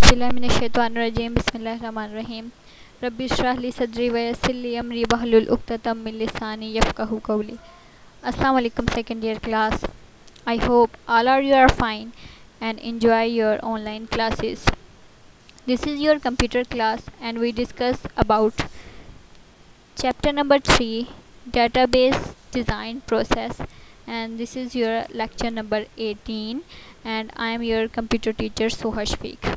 औज़ुबिल्लाहिमिनश्शैतानिर्रजीम बिस्मिल्लाहिर्रहमानिर्रहीम रब्बि इश्रह ली सदरी व यस्सिर ली अमरी वहलुल उक़दतम मिन लिसानी यफ़क़हू क़ौली। अस्सलाम वालेकुम second year class. I hope all are you are fine and enjoy your online classes. This is your computer class and we discuss about chapter number 3 database design process, and this is your lecture number 18 and I am your computer teacher Soha Shafiq.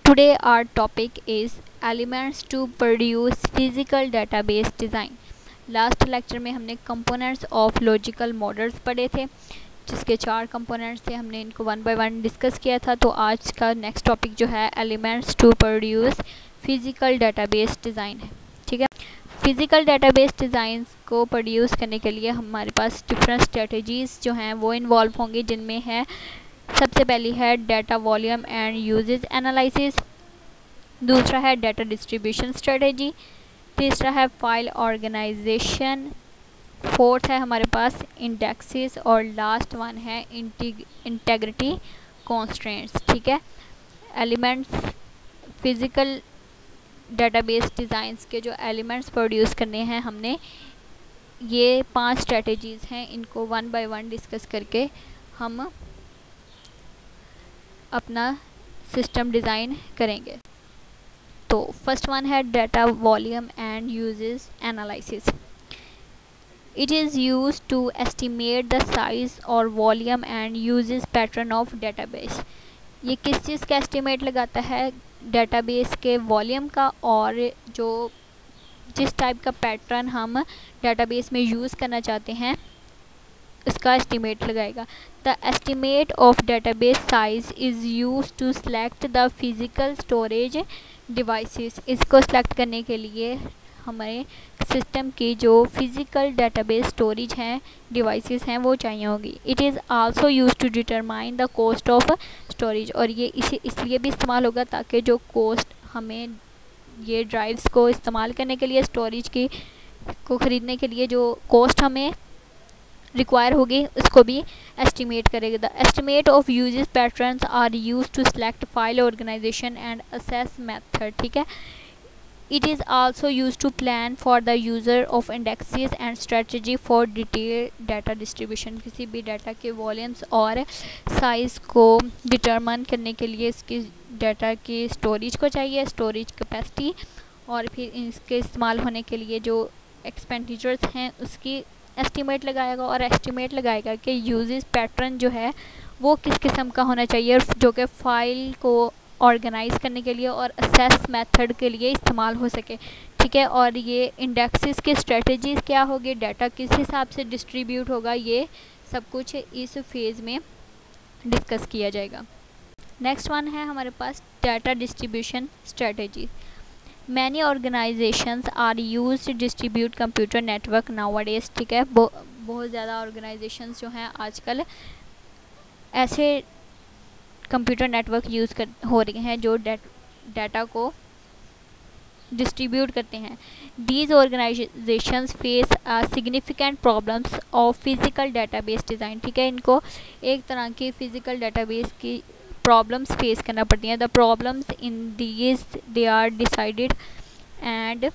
Today our topic is elements to produce physical database design. Last lecture में हमने components of logical models पढ़े थे, जिसके 4 components थे। हमने इनको 1 bye 1 discuss किया था। तो आज का नेक्स्ट टॉपिक जो है elements to produce physical database design है। ठीक है, फिज़िकल डेटाबेस डिज़ाइन को प्रोड्यूस करने के लिए हमारे पास डिफरेंट स्ट्रेटजीज़ जो हैं वो इन्वॉल्व होंगी, जिनमें है सबसे पहली है data volume and usages analysis, दूसरा है डाटा डिस्ट्रीब्यूशन स्ट्रेटजी, तीसरा है फाइल ऑर्गेनाइजेशन, फोर्थ है हमारे पास इंडेक्सेस और लास्ट वन है इंटीग्रिटी कॉन्स्ट्रेंट्स। ठीक है, एलिमेंट्स फिज़िकल डेटाबेस डिज़ाइंस के जो एलिमेंट्स प्रोड्यूस करने हैं, हमने ये 5 स्ट्रेटजीज़ हैं, इनको 1 बाय 1 डिस्कस करके हम अपना सिस्टम डिज़ाइन करेंगे। तो फर्स्ट वन है data volume and usages analysis. It is use to estimate the size और volume and usages pattern of database. ये किस चीज़ का एस्टिमेट लगाता है? डेटाबेस के वॉल्यूम का और जो जिस टाइप का पैटर्न हम डेटाबेस में यूज़ करना चाहते हैं उसका एस्टिमेट लगाएगा। The estimate of database size is use to select the physical storage devices. इसको सेलेक्ट करने के लिए हमारे सिस्टम की जो फिज़िकल डेटाबेस स्टोरेज हैं डिवाइसेस हैं वो चाहिए होगी। It is also use to determine the cost of storage, और ये इसलिए भी इस्तेमाल होगा ताकि जो कॉस्ट हमें ये ड्राइव्स को इस्तेमाल करने के लिए स्टोरेज की को ख़रीदने के लिए जो कॉस्ट हमें रिक्वायर होगी उसको भी एस्टिमेट करेगा। The estimate of uses patterns are use to select file organization and access method. ठीक है, it is also use to plan for the user of indexes and strategy for detail data distribution. किसी भी data के volumes और size को determine करने के लिए इसकी डाटा की स्टोरेज को चाहिए, स्टोरेज कैपेसिटी, और फिर इसके इस्तेमाल होने के लिए जो एक्सपेंडिचर्स हैं उसकी एस्टिमेट लगाएगा, और एस्टिमेट लगाएगा कि यूजेस पैटर्न जो है वो किस किस्म का होना चाहिए जो कि फ़ाइल को ऑर्गेनाइज करने के लिए और असेस मेथड के लिए इस्तेमाल हो सके। ठीक है, और ये इंडेक्सेस की स्ट्रेटजीज़ क्या होगी, डाटा किस हिसाब से डिस्ट्रीब्यूट होगा, ये सब कुछ इस फेज़ में डिस्कस किया जाएगा। नेक्स्ट वन है हमारे पास data distribution strategy. Many organizations are use to distribute computer network nowadays. ठीक है, बहुत ज़्यादा ऑर्गेनाइजेशंस जो हैं आजकल ऐसे कंप्यूटर नेटवर्क यूज़ हो रही हैं जो डाटा को डिस्ट्रीब्यूट करते हैं। These organizations face significant problems of physical database design. ठीक है, इनको एक तरह की फ़िज़िकल डेटाबेस की प्रॉब्लम्स फेस करना पड़ती हैं। The problems in these they are decided and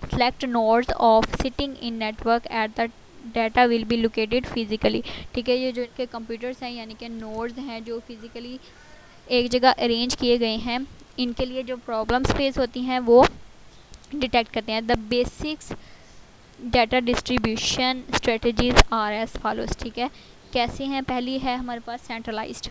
select nodes of siting in network at the data will be located physically. ठीक है, ये जो इनके कंप्यूटर्स हैं यानी कि नोड्स हैं जो फिज़िकली एक जगह अरेंज किए गए हैं, इनके लिए जो प्रॉब्लम्स फेस होती हैं वो डिटेक्ट करते हैं। The basics data distribution strategies are as follows. ठीक है, कैसी हैं? पहली है हमारे पास centralized.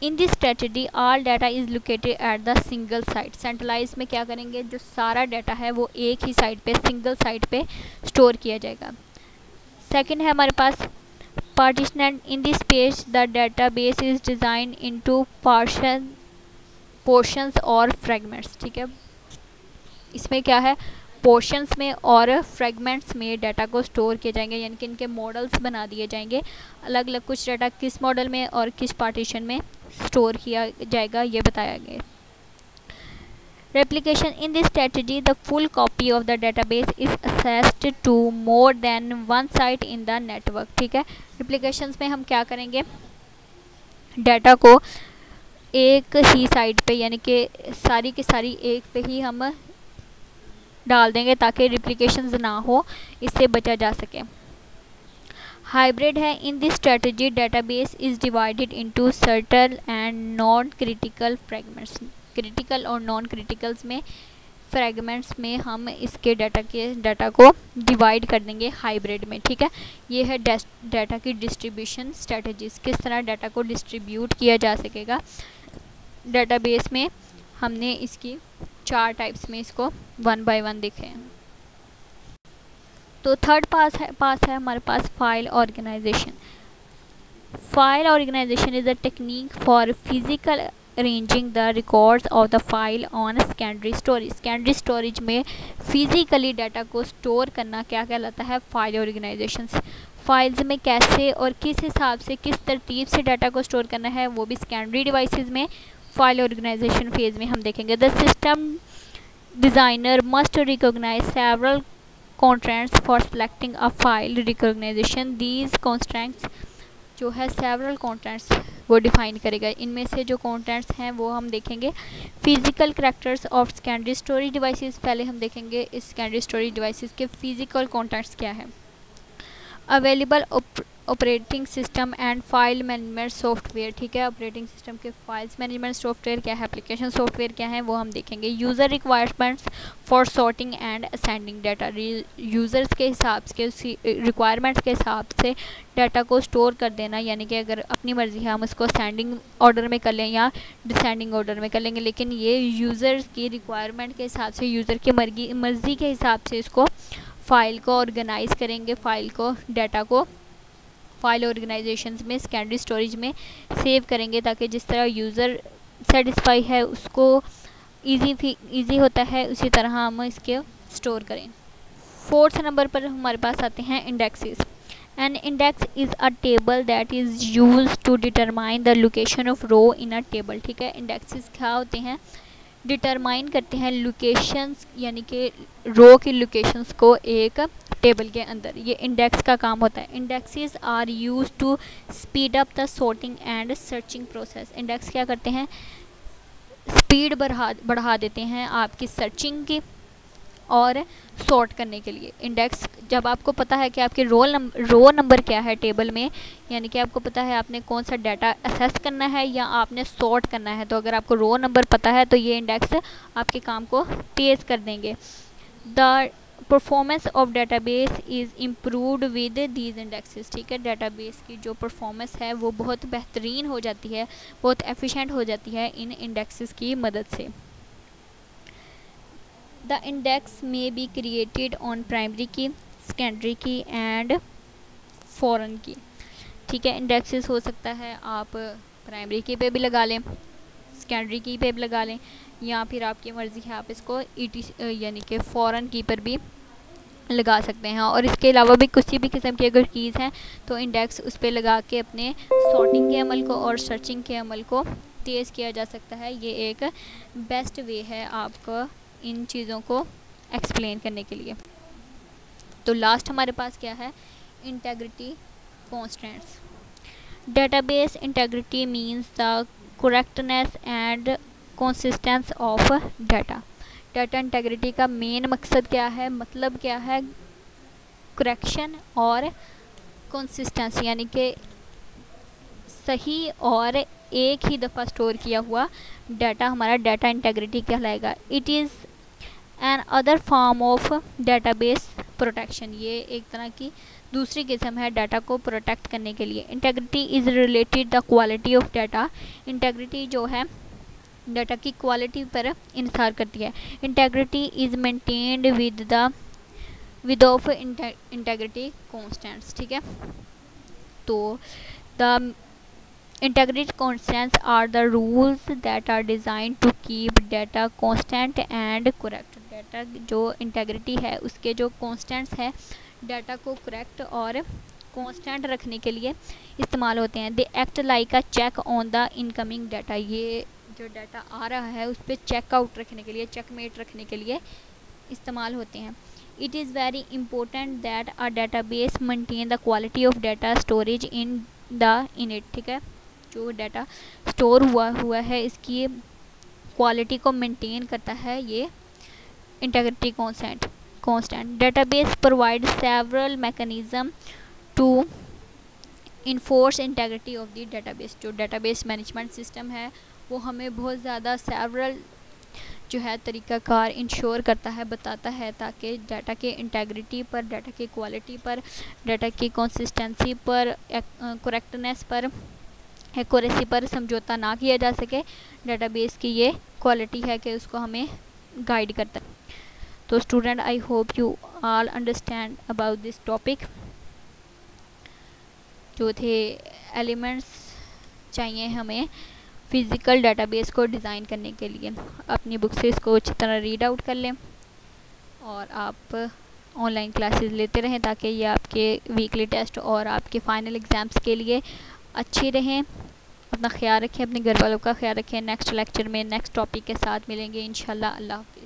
In this strategy all data is located at the single site. Centralize में क्या करेंगे, जो सारा डाटा है वो एक ही साइट पे सिंगल साइट पे स्टोर किया जाएगा। सेकंड है हमारे पास partitioned. In this phase the database is design into portions और फ्रेगमेंट्स। ठीक है, इसमें क्या है, पोर्शंस में और फ्रेगमेंट्स में डाटा को स्टोर किए जाएंगे, यानी कि इनके मॉडल्स बना दिए जाएंगे। अलग अलग कुछ डाटा किस मॉडल में और किस पार्टीशन में स्टोर किया जाएगा ये बताया गया। Replication. In this strategy the full copy of the database is assessed to more than one site in the network. ठीक है, रेप्लिकेशंस में हम क्या करेंगे, डाटा को एक ही साइड पे, यानी कि सारी की सारी एक पे ही हम डाल देंगे ताकि रिप्लिकेशंस ना हो, इससे बचा जा सके। हाइब्रिड है। इन this strategy database is divided into सर्टल and non critical fragments. Critical और नॉन क्रिटिकल्स में फ्रेगमेंट्स में हम इसके डाटा को डिवाइड कर देंगे हाइब्रिड में, ठीक है। ये है डाटा की डिस्ट्रीब्यूशन स्ट्रेटजीज, किस तरह डाटा को डिस्ट्रीब्यूट किया जा सकेगा डाटाबेस में। हमने इसकी 4 टाइप्स में इसको 1 बाय 1 देखे हैं। तो थर्ड पास है हमारे पास file organization. File organization is a technique for physical arranging the records of the file on secondary storage. Secondary storage में फिजिकली डाटा को स्टोर करना क्या कहलाता है, फाइल ऑर्गेनाइजेशन। फाइल्स में कैसे और किस हिसाब से, किस तरतीब से डाटा को स्टोर करना है, वो भी सेकेंडरी डिवाइसेस में फाइल ऑर्गेनाइजेशन फेज में हम देखेंगे। The system designer must recognize several constraints for selecting a file recognition. These constraints जो है several constraints वो डिफाइन करेगा। इनमें से जो constraints हैं वो हम देखेंगे। Physical characters of secondary storage devices, पहले हम देखेंगे इस सेकेंडरी स्टोरेज डिवाइसेस के फिजिकल constraints क्या है। Available operating system and file management software, ठीक है। ऑपरेटिंग सिस्टम के फाइल्स मैनेजमेंट सॉफ्टवेयर क्या है, एप्लीकेशन सॉफ्टवेयर क्या है, वो हम देखेंगे। User requirements for sorting and ascending data. Users के हिसाब से, उसी रिक्वायरमेंट्स के हिसाब से डाटा को स्टोर कर देना, यानी कि अगर अपनी मर्ज़ी है हम उसको असेंडिंग ऑर्डर में कर लें या डिसेंडिंग ऑर्डर में कर लेंगे, लेकिन ये यूज़र्स की रिक्वायरमेंट के हिसाब से, यूज़र की मर्ज़ी के हिसाब से इसको फाइल को ऑर्गेनाइज करेंगे, फाइल को, डाटा को फाइल ऑर्गेनाइजेशंस में सेकेंडरी स्टोरेज में सेव करेंगे, ताकि जिस तरह यूज़र सेटिस्फाई है उसको इजी होता है, उसी तरह हम इसके स्टोर करें। 4th नंबर पर हमारे पास आते हैं indexes. An index is a table that is use to determine the location of row in a table, ठीक है। इंडेक्सेस क्या होते हैं, डिटरमाइन करते हैं लोकेशंस, यानी कि रो की लोकेशंस को एक टेबल के अंदर, ये इंडेक्स का काम होता है। Indexes are use to speed up the sorting and searching process. Index क्या करते हैं, स्पीड बढ़ा देते हैं आपकी सर्चिंग की और सॉर्ट करने के लिए। इंडेक्स, जब आपको पता है कि आपके रो नंबर क्या है टेबल में, यानी कि आपको पता है आपने कौन सा डाटा असेस करना है या आपने सॉर्ट करना है, तो अगर आपको रो नंबर पता है तो ये इंडेक्स आपके काम को तेज़ कर देंगे। The performance of database is improved with these indexes, ठीक है। डाटाबेस की जो परफॉर्मेंस है वो बहुत बेहतरीन हो जाती है, बहुत एफिशिएंट हो जाती है इन इंडेक्सेस की मदद से। द इंडेक्स में बी क्रिएटेड ऑन प्राइमरी की, सेकेंडरी की एंड फॉरेन की, ठीक है। इंडेक्सेस हो सकता है आप प्राइमरी की पे भी लगा लें, सेकेंडरी की पे भी लगा लें, या फिर आपकी मर्ज़ी है आप इसको यानी कि फॉरेन की पर भी लगा सकते हैं। और इसके अलावा भी किसी भी किस्म की अगर कीज़ हैं तो इंडेक्स उस पर लगा के अपने सॉर्टिंग के अमल को और सर्चिंग के अमल को तेज़ किया जा सकता है। ये एक बेस्ट वे है आपको इन चीज़ों को एक्सप्लेन करने के लिए। तो लास्ट हमारे पास क्या है, integrity constants. Database integrity means the correctness and consistence of data. Data integrity का मेन मकसद क्या है, मतलब क्या है, करेक्शन और कंसिस्टेंसी, यानी कि सही और एक ही दफ़ा स्टोर किया हुआ डाटा हमारा डाटा इंटेग्रिटी कहलाएगा। It is an other form of database protection, ये एक तरह की दूसरी किस्म है डाटा को प्रोटेक्ट करने के लिए। Integrity is related the quality of data. Integrity जो है डाटा की क्वालिटी पर इंसार करती है। Integrity is maintained with of integrity constants, ठीक है। तो the integrity constants are the rules that are design to keep data constant and correct. Data जो इंटेग्रिटी है उसके जो कॉन्स्टेंट्स है डाटा को करेक्ट और कॉन्स्टेंट रखने के लिए इस्तेमाल होते हैं। They act like a check on the incoming data, ये जो डाटा आ रहा है उस पर चेकआउट रखने के लिए, चेकमेट रखने के लिए इस्तेमाल होते हैं। It is very important that a database maintain the quality of data storage in it, ठीक है। जो डाटा स्टोर हुआ है इसकी क्वालिटी को मेंटेन करता है ये integrity constant. Database provide several mechanism to enforce integrity of the database. जो डेटाबेस मैनेजमेंट सिस्टम है वो हमें बहुत ज़्यादा सेवरल जो है तरीक़ाकार इंश्योर करता है, बताता है, ताकि डाटा के इंटीग्रिटी पर, डाटा की क्वालिटी पर, डाटा की कंसिस्टेंसी पर, करेक्टनेस पर, एक्यूरेसी पर समझौता ना किया जा सके। डेटाबेस की ये क्वालिटी है कि उसको हमें गाइड करता है। तो student, I hope you all understand about this topic. जो थे एलिमेंट्स चाहिए हमें फ़िज़िकल डेटाबेस को डिज़ाइन करने के लिए। अपनी बुक से इसको अच्छी तरह रीड आउट कर लें और आप ऑनलाइन क्लासेस लेते रहें ताकि ये आपके वीकली टेस्ट और आपके फ़ाइनल एग्ज़ाम्स के लिए अच्छी रहें। अपना ख्याल रखें, अपने घर वालों का ख्याल रखें। नेक्स्ट लेक्चर में नेक्स्ट टॉपिक के साथ मिलेंगे इंशाल्लाह। अल्लाह हाफ़िज़।